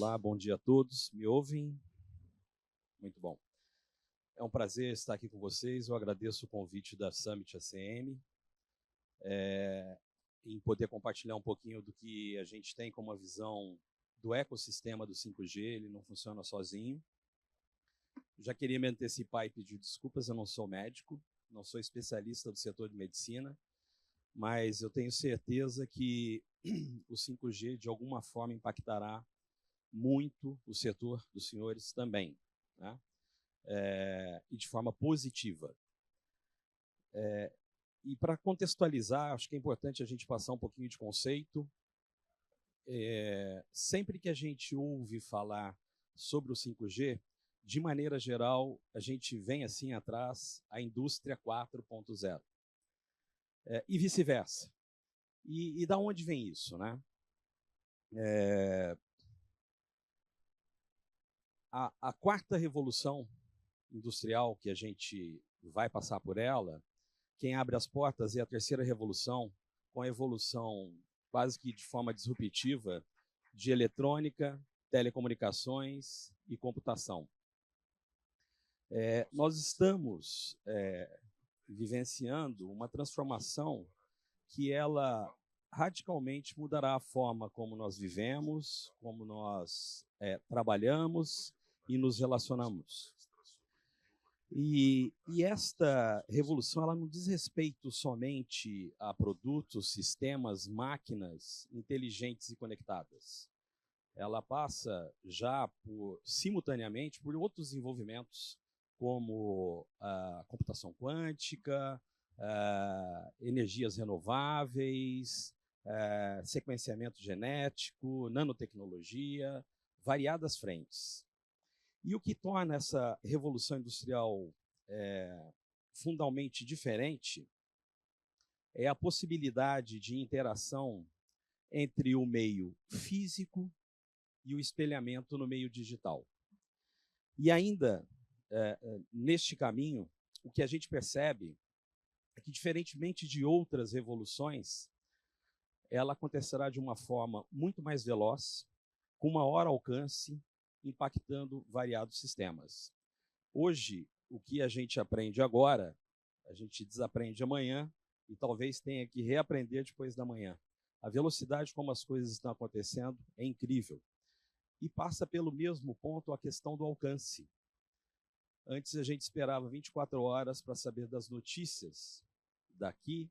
Olá, bom dia a todos. Me ouvem? Muito bom. É um prazer estar aqui com vocês. Eu agradeço o convite da Summit ACM em poder compartilhar um pouquinho do que a gente tem como uma visão do ecossistema do 5G. Ele não funciona sozinho. Já queria me antecipar e pedir desculpas, eu não sou médico, não sou especialista do setor de medicina, mas eu tenho certeza que o 5G, de alguma forma, impactará muito o setor dos senhores também, né? E de forma positiva. E para contextualizar, acho que é importante a gente passar um pouquinho de conceito. Sempre que a gente ouve falar sobre o 5G, de maneira geral, a gente vem assim atrás a indústria 4.0. E vice-versa. E da onde vem isso, né? A quarta revolução industrial que a gente vai passar por ela, quem abre as portas é a terceira revolução, com a evolução quase que de forma disruptiva de eletrônica, telecomunicações e computação. Nós estamos vivenciando uma transformação que ela radicalmente mudará a forma como nós vivemos, como nós trabalhamos e nos relacionamos. E esta revolução ela não diz respeito somente a produtos, sistemas, máquinas inteligentes e conectadas. Ela passa já simultaneamente por outros desenvolvimentos, como a computação quântica, energias renováveis, sequenciamento genético, nanotecnologia, variadas frentes. E o que torna essa revolução industrial fundamentalmente diferente é a possibilidade de interação entre o meio físico e o espelhamento no meio digital. E ainda, neste caminho, o que a gente percebe é que, diferentemente de outras revoluções, ela acontecerá de uma forma muito mais veloz, com maior alcance, impactando variados sistemas. Hoje, o que a gente aprende agora, a gente desaprende amanhã e talvez tenha que reaprender depois da manhã. A velocidade como as coisas estão acontecendo é incrível. E passa pelo mesmo ponto a questão do alcance. Antes a gente esperava 24 horas para saber das notícias daqui,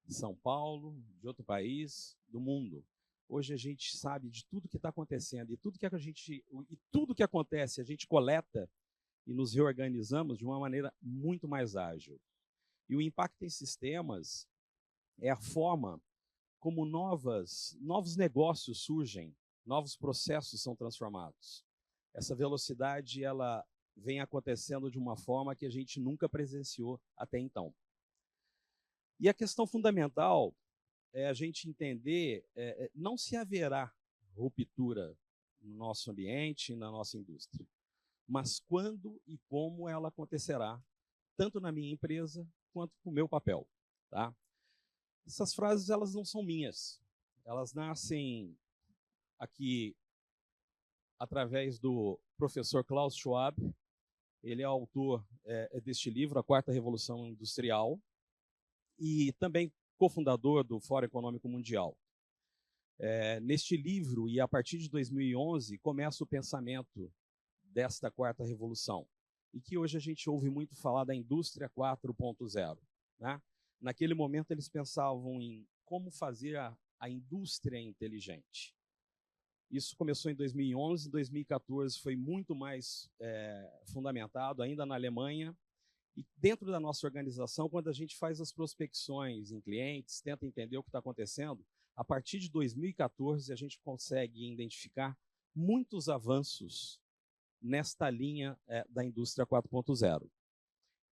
de São Paulo, de outro país, do mundo. Hoje a gente sabe de tudo que está acontecendo e tudo que acontece a gente coleta e nos reorganizamos de uma maneira muito mais ágil. E o impacto em sistemas é a forma como novos negócios surgem, novos processos são transformados. Essa velocidade ela vem acontecendo de uma forma que a gente nunca presenciou até então. E a questão fundamental é a gente entender não se haverá ruptura no nosso ambiente, na nossa indústria, mas quando e como ela acontecerá, tanto na minha empresa quanto no meu papel. Tá? Essas frases elas não são minhas, elas nascem aqui através do professor Klaus Schwab. Ele é autor deste livro, A Quarta Revolução Industrial, e também cofundador do Fórum Econômico Mundial. Neste livro, e a partir de 2011, começa o pensamento desta quarta revolução, e que hoje a gente ouve muito falar da indústria 4.0. Né? Naquele momento, eles pensavam em como fazer a indústria inteligente. Isso começou em 2011, em 2014 foi muito mais fundamentado, ainda na Alemanha. E dentro da nossa organização, quando a gente faz as prospecções em clientes, tenta entender o que está acontecendo, a partir de 2014 a gente consegue identificar muitos avanços nesta linha da indústria 4.0.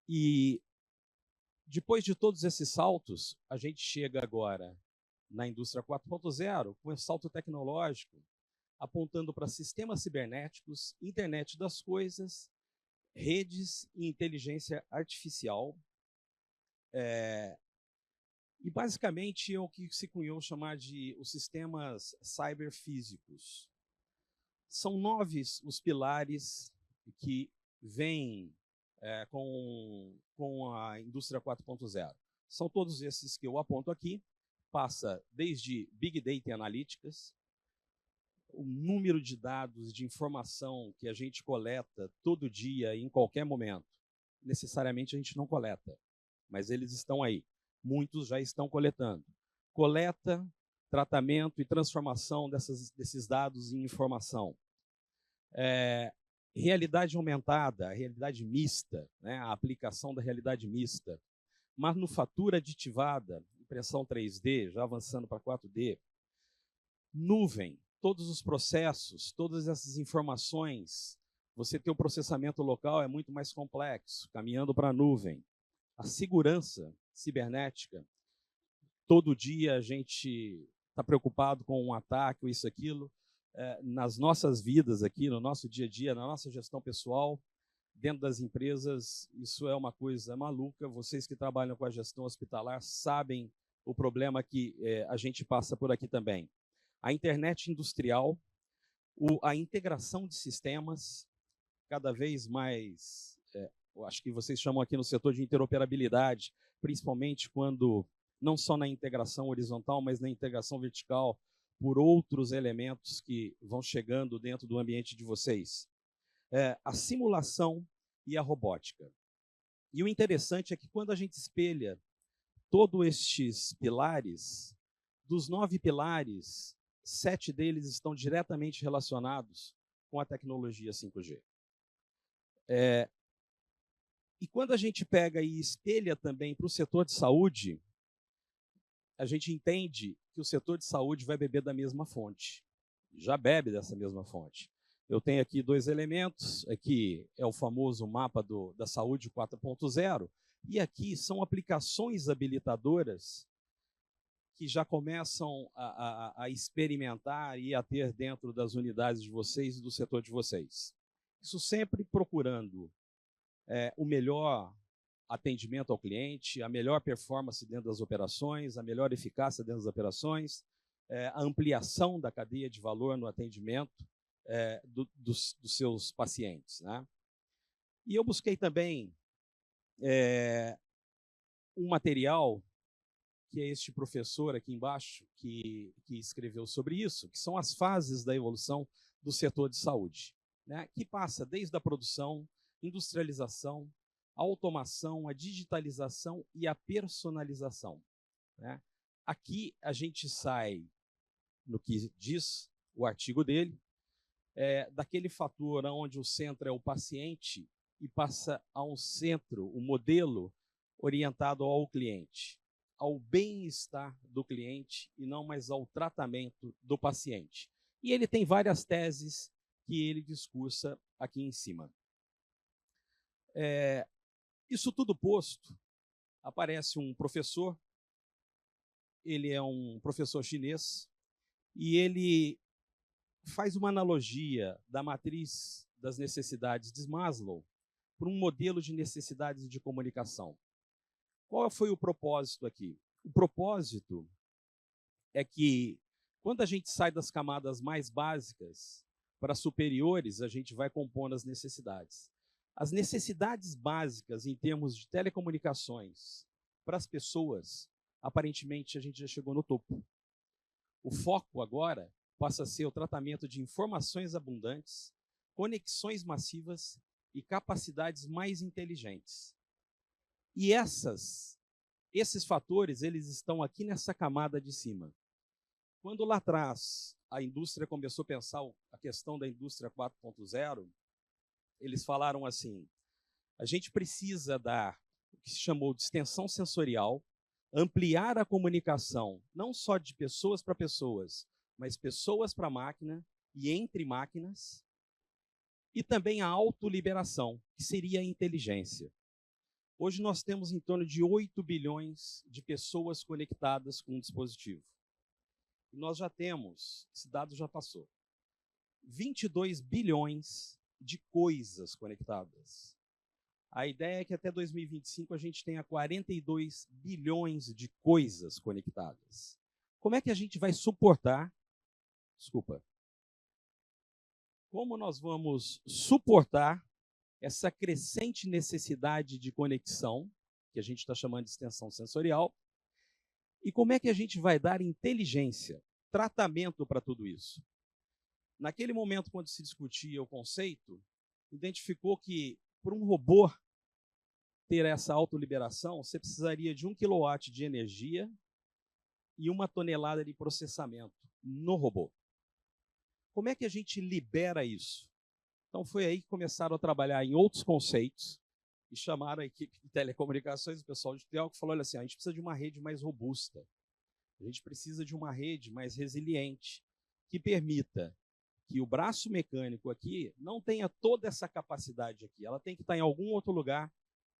E depois de todos esses saltos, a gente chega agora na indústria 4.0 com um salto tecnológico, apontando para sistemas cibernéticos, internet das coisas, redes e inteligência artificial. E basicamente é o que se cunhou chamar de os sistemas cyberfísicos. São 9 os pilares que vêm com a indústria 4.0. São todos esses que eu aponto aqui. Passa desde Big Data e Analytics, o número de dados, de informação que a gente coleta todo dia, em qualquer momento. Necessariamente a gente não coleta, mas eles estão aí. Muitos já estão coletando. Coleta, tratamento e transformação desses dados em informação. Realidade aumentada, realidade mista, né? A aplicação da realidade mista. Manufatura aditivada, impressão 3D, já avançando para 4D. Nuvem, todos os processos, todas essas informações. Você ter o processamento local é muito mais complexo, caminhando para a nuvem. A segurança cibernética, todo dia a gente está preocupado com um ataque ou isso, aquilo. Nas nossas vidas aqui, no nosso dia a dia, na nossa gestão pessoal, dentro das empresas, isso é uma coisa maluca. Vocês que trabalham com a gestão hospitalar sabem o problema que a gente passa por aqui também. A internet industrial, a integração de sistemas, cada vez mais, eu acho que vocês chamam aqui no setor de interoperabilidade, principalmente quando, não só na integração horizontal, mas na integração vertical, por outros elementos que vão chegando dentro do ambiente de vocês. A simulação e a robótica. E o interessante é que quando a gente espelha todos estes pilares, dos 9 pilares, 7 deles estão diretamente relacionados com a tecnologia 5G. E quando a gente pega e espelha também para o setor de saúde, a gente entende que o setor de saúde vai beber da mesma fonte. Já bebe dessa mesma fonte. Eu tenho aqui 2 elementos. Aqui é o famoso mapa da saúde 4.0. E aqui são aplicações habilitadoras que já começam a experimentar e a ter dentro das unidades de vocês e do setor de vocês. Isso sempre procurando o melhor atendimento ao cliente, a melhor performance dentro das operações, a melhor eficácia dentro das operações, a ampliação da cadeia de valor no atendimento dos seus pacientes, né? E eu busquei também um material que é este professor aqui embaixo que escreveu sobre isso, que são as fases da evolução do setor de saúde, né? Que passa desde a produção, industrialização, a automação, a digitalização e a personalização, né? Aqui a gente sai, no que diz o artigo dele, daquele fator onde o centro é o paciente e passa a um centro, um modelo orientado ao cliente, ao bem-estar do cliente e não mais ao tratamento do paciente. E ele tem várias teses que ele discursa aqui em cima. Isso tudo posto, aparece um professor, ele é um professor chinês, e ele faz uma analogia da matriz das necessidades de Maslow para um modelo de necessidades de comunicação. Qual foi o propósito aqui? O propósito é que, quando a gente sai das camadas mais básicas para superiores, a gente vai compondo as necessidades. As necessidades básicas em termos de telecomunicações para as pessoas, aparentemente a gente já chegou no topo. O foco agora passa a ser o tratamento de informações abundantes, conexões massivas e capacidades mais inteligentes. E esses fatores, eles estão aqui nessa camada de cima. Quando lá atrás a indústria começou a pensar a questão da indústria 4.0, eles falaram assim: a gente precisa dar o que se chamou de extensão sensorial, ampliar a comunicação, não só de pessoas para pessoas, mas pessoas para máquina e entre máquinas, e também a autoliberação, que seria a inteligência. Hoje nós temos em torno de 8 bilhões de pessoas conectadas com um dispositivo. E nós já temos, esse dado já passou, 22 bilhões de coisas conectadas. A ideia é que até 2025 a gente tenha 42 bilhões de coisas conectadas. Como é que a gente vai suportar, como nós vamos suportar essa crescente necessidade de conexão, que a gente está chamando de extensão sensorial, e como é que a gente vai dar inteligência, tratamento para tudo isso. Naquele momento, quando se discutia o conceito, identificou que, para um robô ter essa autoliberação, você precisaria de 1 kW de energia e 1 tonelada de processamento no robô. Como é que a gente libera isso? Então foi aí que começaram a trabalhar em outros conceitos e chamaram a equipe de telecomunicações, o pessoal de Telco, falou, olha assim, a gente precisa de uma rede mais robusta, a gente precisa de uma rede mais resiliente, que permita que o braço mecânico aqui não tenha toda essa capacidade aqui, ela tem que estar em algum outro lugar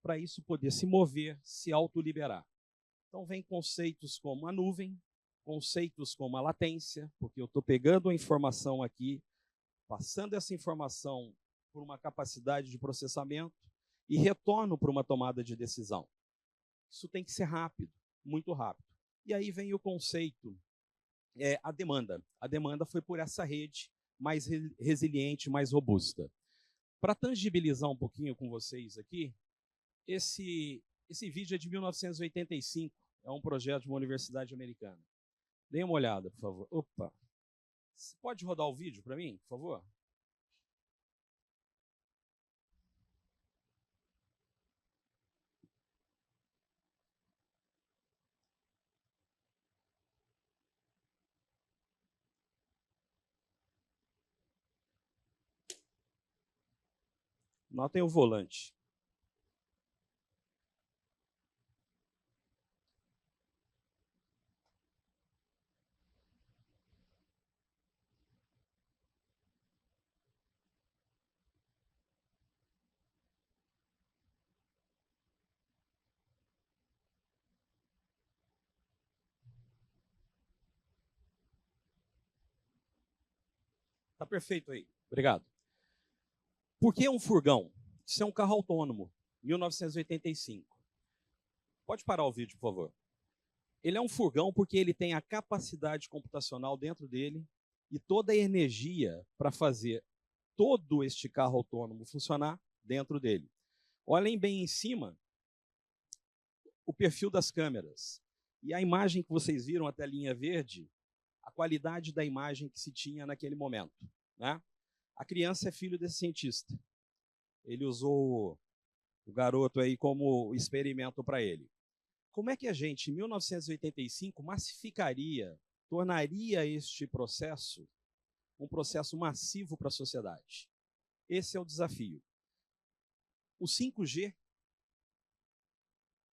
para isso poder se mover, se autoliberar. Então vem conceitos como a nuvem, conceitos como a latência, porque eu estou pegando a informação aqui, passando essa informação por uma capacidade de processamento e retorno para uma tomada de decisão. Isso tem que ser rápido, muito rápido. E aí vem o conceito, a demanda. A demanda foi por essa rede mais resiliente, mais robusta. Para tangibilizar um pouquinho com vocês aqui, esse vídeo é de 1985, é um projeto de uma universidade americana. Dê uma olhada, por favor. Opa! Você pode rodar o vídeo para mim, por favor? Notem o volante. Tá perfeito aí. Obrigado. Por que um furgão? Isso é um carro autônomo, 1985. Pode parar o vídeo, por favor. Ele é um furgão porque ele tem a capacidade computacional dentro dele e toda a energia para fazer todo este carro autônomo funcionar dentro dele. Olhem bem em cima o perfil das câmeras. E a imagem que vocês viram, a telinha verde, a qualidade da imagem que se tinha naquele momento, né? A criança é filho desse cientista. Ele usou o garoto aí como experimento para ele. Como é que a gente, em 1985, massificaria, tornaria este processo um processo massivo para a sociedade? Esse é o desafio. O 5G,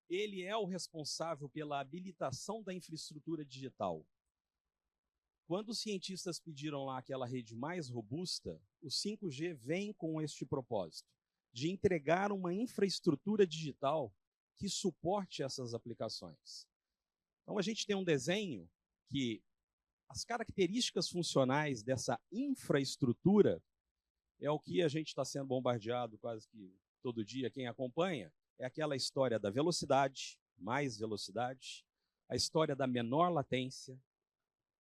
ele é o responsável pela habilitação da infraestrutura digital. Quando os cientistas pediram lá aquela rede mais robusta, o 5G vem com este propósito, de entregar uma infraestrutura digital que suporte essas aplicações. Então a gente tem um desenho que as características funcionais dessa infraestrutura é o que a gente está sendo bombardeado quase que todo dia, quem acompanha, é aquela história da velocidade, mais velocidade, a história da menor latência,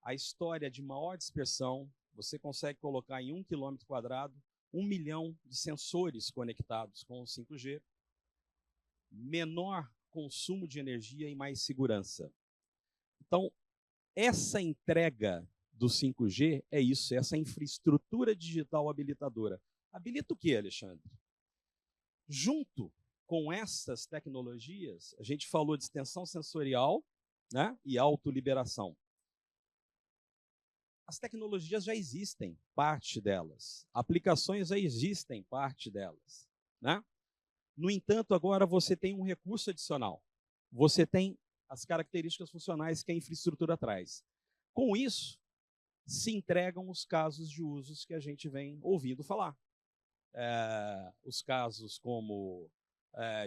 a história de maior dispersão. Você consegue colocar em 1 km², 1 milhão de sensores conectados com o 5G, menor consumo de energia e mais segurança. Então, essa entrega do 5G é isso, essa infraestrutura digital habilitadora. Habilita o que, Alexandre? Junto com essas tecnologias, a gente falou de extensão sensorial, né, e autoliberação. As tecnologias já existem, parte delas. Aplicações já existem, parte delas, né? No entanto, agora você tem um recurso adicional. Você tem as características funcionais que a infraestrutura traz. Com isso, se entregam os casos de usos que a gente vem ouvindo falar. Os casos como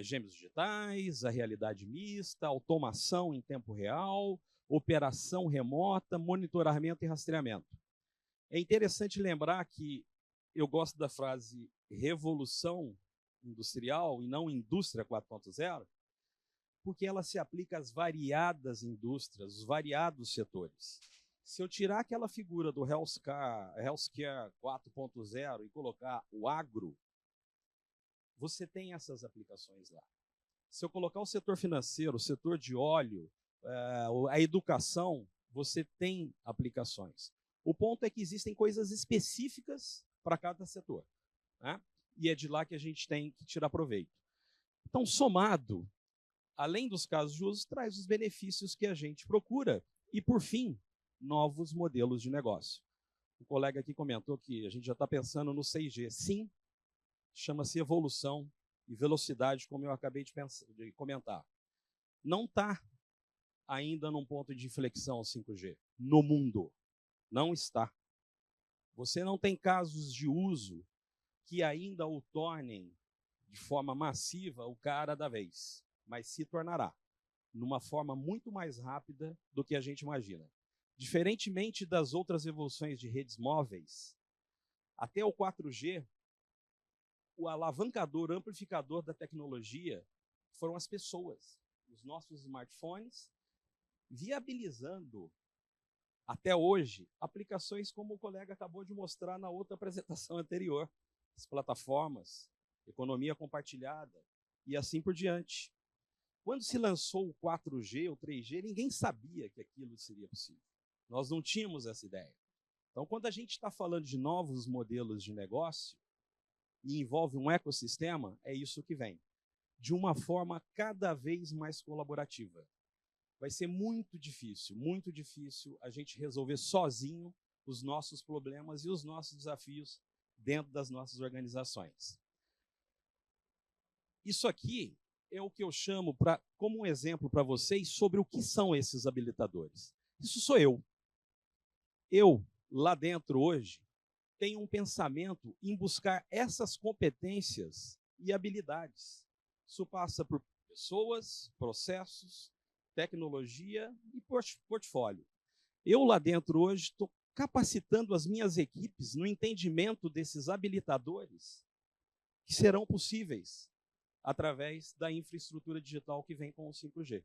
gêmeos digitais, a realidade mista, automação em tempo real, operação remota, monitoramento e rastreamento. É interessante lembrar que eu gosto da frase revolução industrial e não indústria 4.0, porque ela se aplica às variadas indústrias, os variados setores. Se eu tirar aquela figura do Healthcare 4.0 e colocar o agro, você tem essas aplicações lá. Se eu colocar o setor financeiro, o setor de óleo, a educação, você tem aplicações. O ponto é que existem coisas específicas para cada setor, né? E é de lá que a gente tem que tirar proveito. Então, somado, além dos casos de uso, traz os benefícios que a gente procura e, por fim, novos modelos de negócio. O colega aqui comentou que a gente já está pensando no 6G. Sim, chama-se evolução e velocidade, como eu acabei de comentar. Não está ainda num ponto de inflexão o 5G no mundo. Não está. Você não tem casos de uso que ainda o tornem de forma massiva o cara da vez, mas se tornará numa forma muito mais rápida do que a gente imagina. Diferentemente das outras evoluções de redes móveis, até o 4G, o alavancador, o amplificador da tecnologia foram as pessoas, os nossos smartphones, viabilizando, até hoje, aplicações como o colega acabou de mostrar na outra apresentação anterior, as plataformas, economia compartilhada e assim por diante. Quando se lançou o 4G, o 3G, ninguém sabia que aquilo seria possível. Nós não tínhamos essa ideia. Então, quando a gente está falando de novos modelos de negócio e envolve um ecossistema, é isso que vem, de uma forma cada vez mais colaborativa. Vai ser muito difícil a gente resolver sozinho os nossos problemas e os nossos desafios dentro das nossas organizações. Isso aqui é o que eu chamo como um exemplo para vocês sobre o que são esses habilitadores. Isso sou eu. Eu, lá dentro hoje, tenho um pensamento em buscar essas competências e habilidades. Isso passa por pessoas, processos, tecnologia e portfólio. Eu, lá dentro hoje, estou capacitando as minhas equipes no entendimento desses habilitadores que serão possíveis através da infraestrutura digital que vem com o 5G.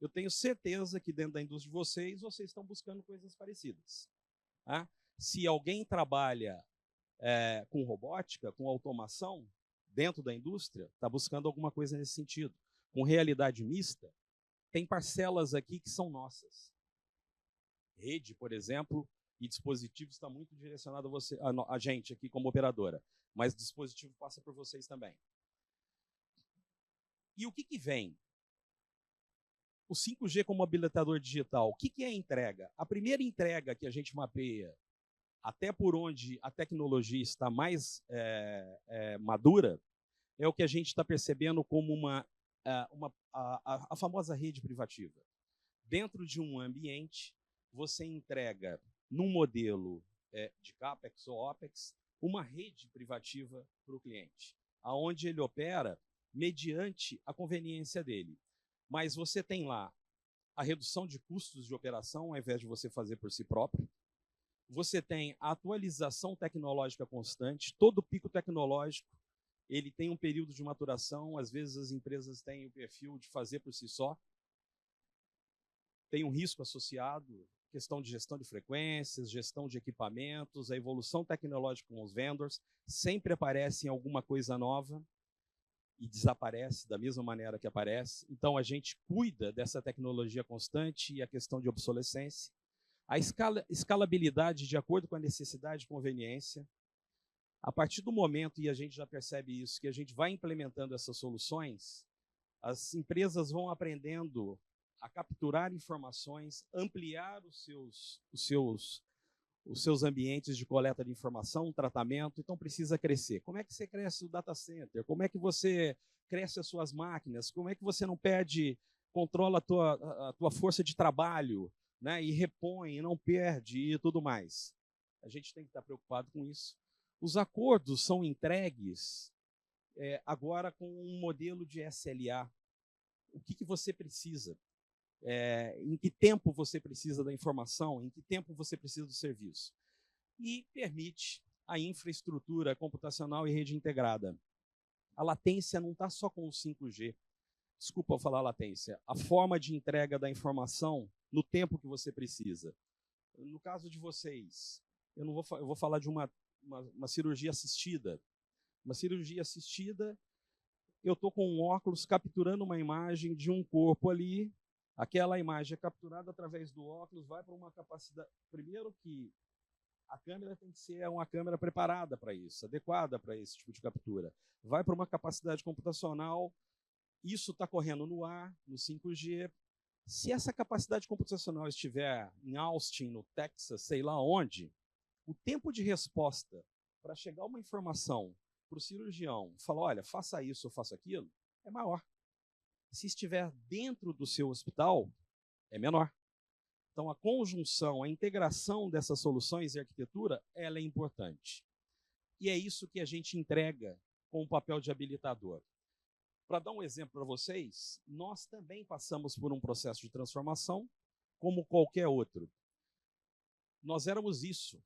Eu tenho certeza que dentro da indústria de vocês estão buscando coisas parecidas. Tá? Se alguém trabalha com robótica, com automação, dentro da indústria, está buscando alguma coisa nesse sentido. Com realidade mista, tem parcelas aqui que são nossas. Rede, por exemplo, e dispositivo está muito direcionado a gente aqui como operadora, mas o dispositivo passa por vocês também. E o que vem? O 5G como habilitador digital, o que é a entrega? A primeira entrega que a gente mapeia, até por onde a tecnologia está mais madura, é o que a gente está percebendo como a famosa rede privativa. Dentro de um ambiente, você entrega, num modelo de CAPEX ou OPEX, uma rede privativa para o cliente, aonde ele opera mediante a conveniência dele. Mas você tem lá a redução de custos de operação, ao invés de você fazer por si próprio. Você tem a atualização tecnológica constante, todo pico tecnológico, ele tem um período de maturação, às vezes as empresas têm o perfil de fazer por si só. Tem um risco associado, questão de gestão de frequências, gestão de equipamentos, a evolução tecnológica com os vendors, sempre aparece em alguma coisa nova e desaparece da mesma maneira que aparece. Então, a gente cuida dessa tecnologia constante e a questão de obsolescência. A escalabilidade de acordo com a necessidade e conveniência. A partir do momento, e a gente já percebe isso, que a gente vai implementando essas soluções, as empresas vão aprendendo a capturar informações, ampliar os seus ambientes de coleta de informação, tratamento, então precisa crescer. Como é que você cresce o data center? Como é que você cresce as suas máquinas? Como é que você não controla a tua força de trabalho, né, e repõe, e não perde e tudo mais? A gente tem que estar preocupado com isso. Os acordos são entregues agora com um modelo de SLA. O que você precisa? Em que tempo você precisa da informação, em que tempo você precisa do serviço. E permite a infraestrutura computacional e rede integrada. A latência não está só com o 5G. Desculpa eu falar latência. A forma de entrega da informação no tempo que você precisa. no caso de vocês, eu vou falar de uma cirurgia assistida. Uma cirurgia assistida, eu estou com um óculos capturando uma imagem de um corpo ali, aquela imagem é capturada através do óculos, vai para uma capacidade... Primeiro que a câmera tem que ser uma câmera preparada para isso, adequada para esse tipo de captura. Vai para uma capacidade computacional, isso está correndo no ar, no 5G. Se essa capacidade computacional estiver em Austin, no Texas, sei lá onde, o tempo de resposta para chegar uma informação para o cirurgião, falar, olha, faça isso ou faça aquilo, é maior. Se estiver dentro do seu hospital, é menor. Então, a conjunção, a integração dessas soluções e arquitetura, ela é importante. E é isso que a gente entrega com o papel de habilitador. Para dar um exemplo para vocês, nós também passamos por um processo de transformação, como qualquer outro. Nós éramos isso,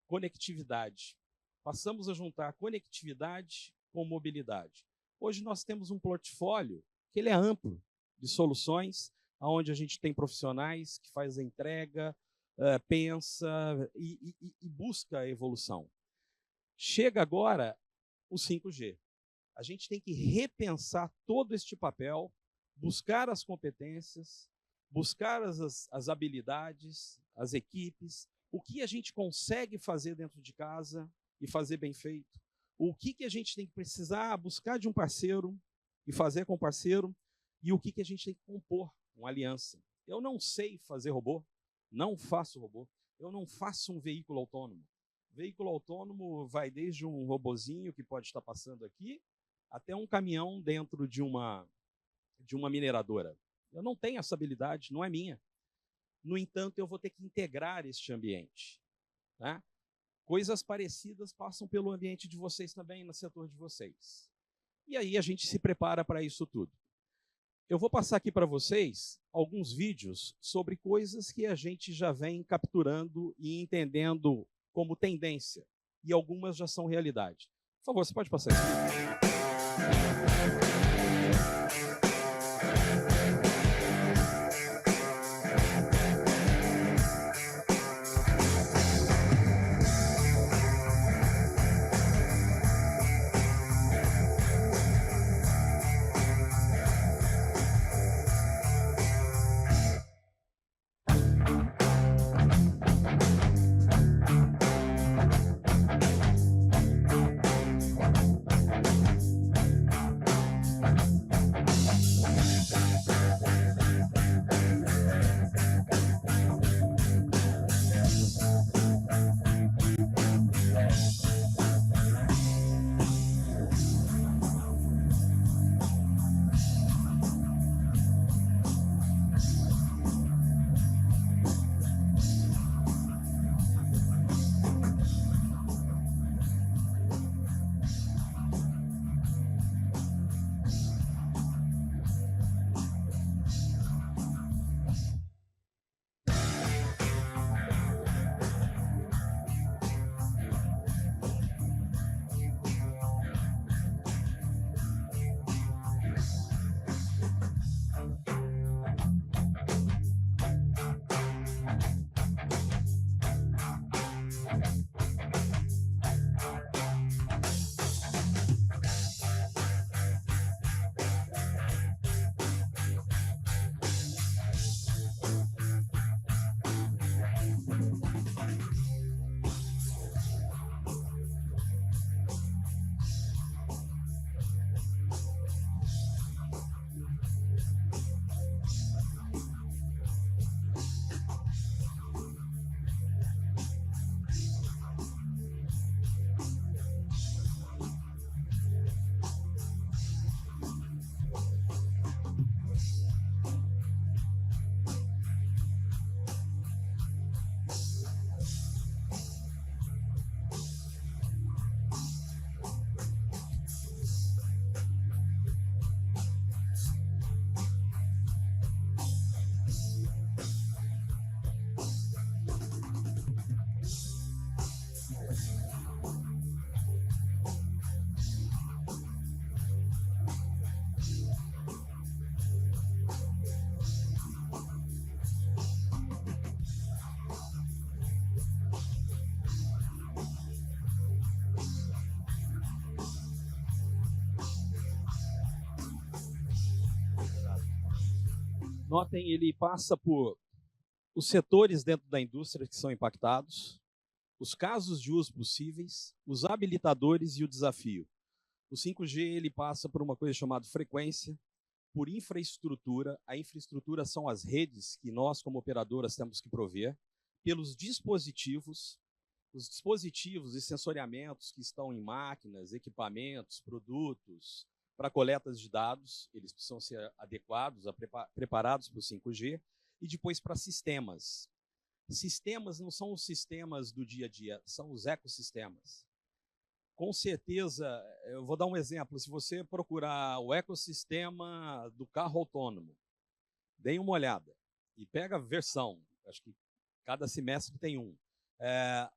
conectividade. Passamos a juntar conectividade com mobilidade. Hoje nós temos um portfólio que ele é amplo de soluções, onde a gente tem profissionais que fazem a entrega, pensa e busca a evolução. Chega agora o 5G. A gente tem que repensar todo este papel, buscar as competências, buscar as habilidades, as equipes, o que a gente consegue fazer dentro de casa e fazer bem feito, o que a gente tem que precisar buscar de um parceiro e fazer com o parceiro, e o que a gente tem que compor, uma aliança. Eu não sei fazer robô, não faço robô, eu não faço um veículo autônomo. Veículo autônomo vai desde um robozinho que pode estar passando aqui, até um caminhão dentro de uma mineradora. Eu não tenho essa habilidade, não é minha. No entanto, eu vou ter que integrar este ambiente. Tá? Coisas parecidas passam pelo ambiente de vocês também, no setor de vocês. E aí a gente se prepara para isso tudo. Eu vou passar aqui para vocês alguns vídeos sobre coisas que a gente já vem capturando e entendendo como tendência. E algumas já são realidade. Por favor, você pode passar isso. Notem, ele passa por os setores dentro da indústria que são impactados, os casos de uso possíveis, os habilitadores e o desafio. O 5G ele passa por uma coisa chamada frequência, por infraestrutura. A infraestrutura são as redes que nós, como operadoras, temos que prover, pelos dispositivos, os dispositivos e sensoriamentos que estão em máquinas, equipamentos, produtos, para coletas de dados, eles precisam ser adequados, preparados para o 5G, e depois para sistemas. Sistemas não são os sistemas do dia a dia, são os ecossistemas. Com certeza, eu vou dar um exemplo, se você procurar o ecossistema do carro autônomo, dê uma olhada e pega a versão, acho que cada semestre tem um.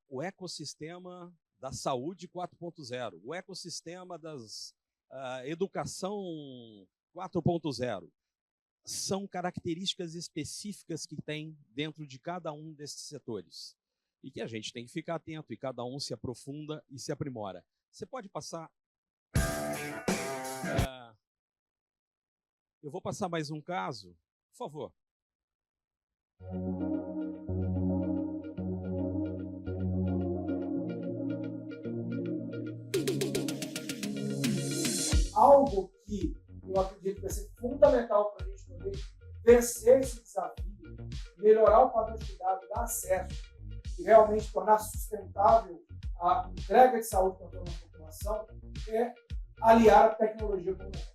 O ecossistema da saúde 4.0, o ecossistema das educação 4.0. São características específicas que tem dentro de cada um desses setores e que a gente tem que ficar atento e cada um se aprofunda e se aprimora. Você pode passar... eu vou passar mais um caso, por favor. Algo que eu acredito que vai ser fundamental para a gente poder vencer esse desafio, melhorar o padrão de cuidado, dar acesso e realmente tornar sustentável a entrega de saúde para toda a população, é aliar a tecnologia com o negócio.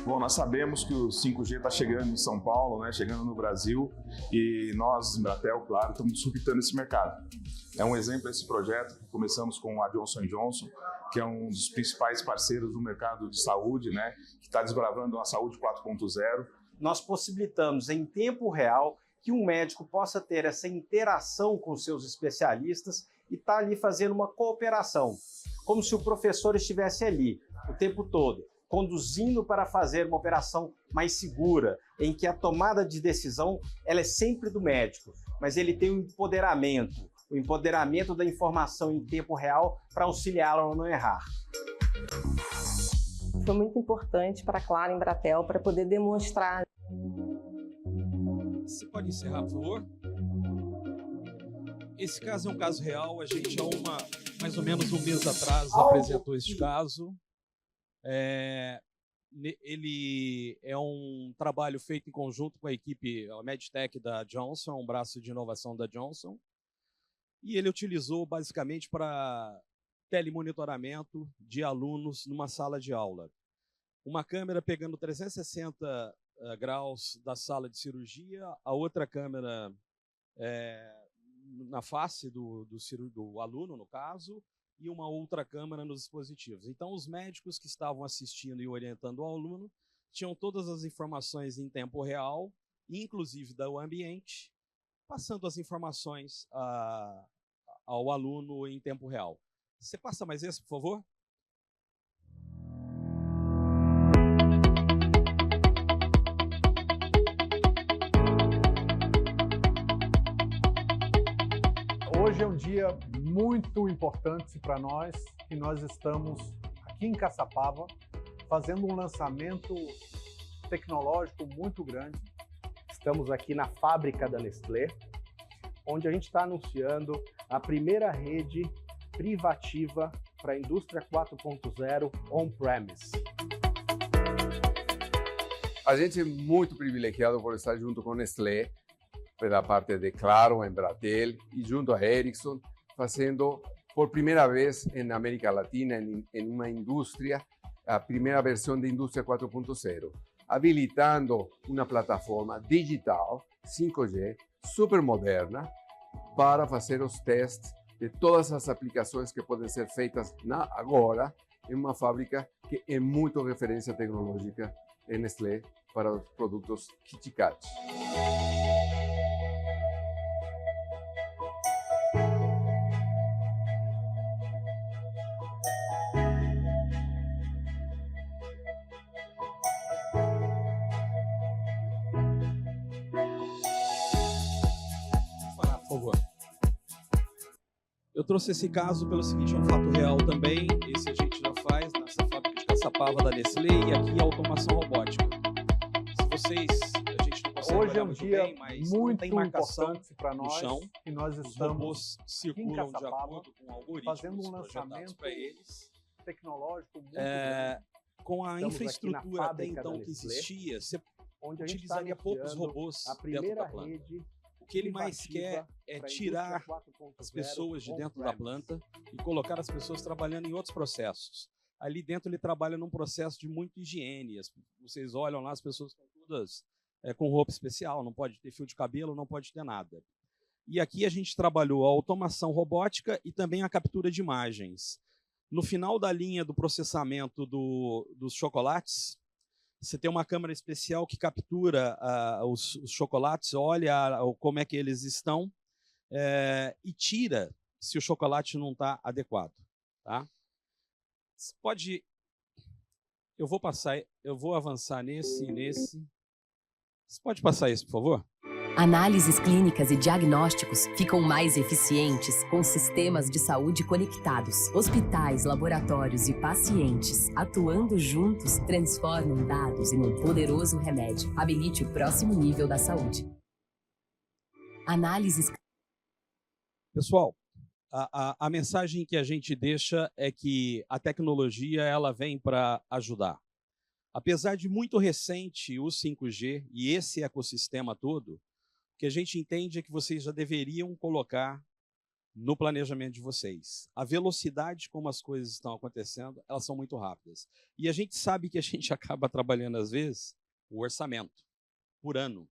Bom, nós sabemos que o 5G está chegando em São Paulo, né, chegando no Brasil, e nós, Embratel, claro, estamos disruptando esse mercado. É um exemplo esse projeto que começamos com a Johnson & Johnson, que é um dos principais parceiros do mercado de saúde, né, que está desbravando a saúde 4.0. Nós possibilitamos em tempo real que um médico possa ter essa interação com seus especialistas e estar ali fazendo uma cooperação, como se o professor estivesse ali o tempo todo, conduzindo para fazer uma operação mais segura, em que a tomada de decisão ela é sempre do médico, mas ele tem o empoderamento da informação em tempo real para auxiliá-lo a não errar. Foi muito importante para a Claro e Embratel para poder demonstrar. Você pode encerrar, por favor? Esse caso é um caso real, a gente há mais ou menos um mês atrás apresentou este caso. Ele é um trabalho feito em conjunto com a equipe, a MedTech da Johnson, um braço de inovação da Johnson, e ele utilizou basicamente para telemonitoramento de alunos numa sala de aula. Uma câmera pegando 360 graus da sala de cirurgia, a outra câmera na face do aluno, no caso, e uma outra câmera nos dispositivos. Então, os médicos que estavam assistindo e orientando o aluno tinham todas as informações em tempo real, inclusive do ambiente, passando as informações ao aluno em tempo real. Você passa mais esse, por favor? Hoje é um dia muito importante para nós, que nós estamos aqui em Caçapava fazendo um lançamento tecnológico muito grande. Estamos aqui na fábrica da Nestlé, onde a gente está anunciando a primeira rede privativa para a indústria 4.0 on-premise. A gente é muito privilegiado por estar junto com a Nestlé, pela parte de Claro, Embratel e junto a Ericsson, fazendo por primeira vez na América Latina, em uma indústria, a primeira versão da indústria 4.0, habilitando uma plataforma digital 5G super moderna para fazer os testes de todas as aplicações que podem ser feitas agora em uma fábrica que é muito referência tecnológica em Nestlé para os produtos KitKat. Eu trouxe esse caso pelo seguinte, é um fato real também, esse a gente já faz nessa fábrica de Caçapava da Nestlé, e aqui a automação robótica. Se vocês, a gente não consegue Hoje é olhar um muito dia bem, mas não muito tem marcação importante para no nós, chão. que nós Os estamos robôs circulam de Caçapava, acordo com algoritmos fazendo um projetados lançamento para eles. tecnológico muito grande, Com a Estamos aqui na infraestrutura até fábrica então da que Nestlé, existia, você onde a gente está utilizaria poucos anunciando robôs a dentro primeira da planta. rede O que ele mais quer privativa é para a tirar indústria 4.0 as pessoas de dentro da on-premise. planta e colocar as pessoas trabalhando em outros processos. Ali dentro ele trabalha num processo de muita higiene. Vocês olham lá, as pessoas estão todas com roupa especial, não pode ter fio de cabelo, não pode ter nada. E aqui a gente trabalhou a automação robótica e também a captura de imagens. No final da linha do processamento dos chocolates, você tem uma câmera especial que captura os chocolates, olha como é que eles estão e tira se o chocolate não está adequado. Tá? Você pode... Eu vou avançar nesse. Você pode passar isso, por favor? Análises clínicas e diagnósticos ficam mais eficientes com sistemas de saúde conectados. Hospitais, laboratórios e pacientes, atuando juntos, transformam dados em um poderoso remédio. Habilite o próximo nível da saúde. Análises... Pessoal, a mensagem que a gente deixa é que a tecnologia ela vem para ajudar. Apesar de muito recente o 5G e esse ecossistema todo, o que a gente entende é que vocês já deveriam colocar no planejamento de vocês. A velocidade como as coisas estão acontecendo, elas são muito rápidas. E a gente sabe que a gente acaba trabalhando, às vezes, o orçamento por ano.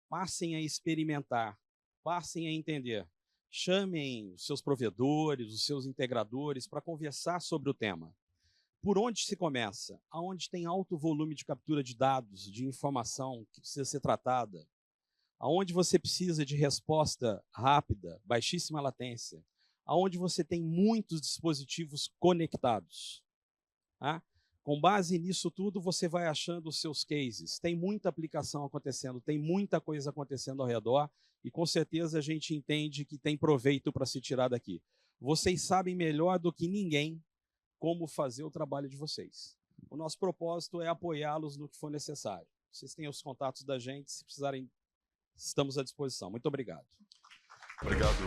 Passem a experimentar, passem a entender. Chamem os seus provedores, os seus integradores para conversar sobre o tema. Por onde se começa? Aonde tem alto volume de captura de dados, de informação que precisa ser tratada. Aonde você precisa de resposta rápida, baixíssima latência. Aonde você tem muitos dispositivos conectados. Tá? Com base nisso tudo, você vai achando os seus cases. Tem muita aplicação acontecendo, tem muita coisa acontecendo ao redor e com certeza a gente entende que tem proveito para se tirar daqui. Vocês sabem melhor do que ninguém como fazer o trabalho de vocês. O nosso propósito é apoiá-los no que for necessário. Vocês têm os contatos da gente, se precisarem, estamos à disposição. Muito obrigado. Obrigado.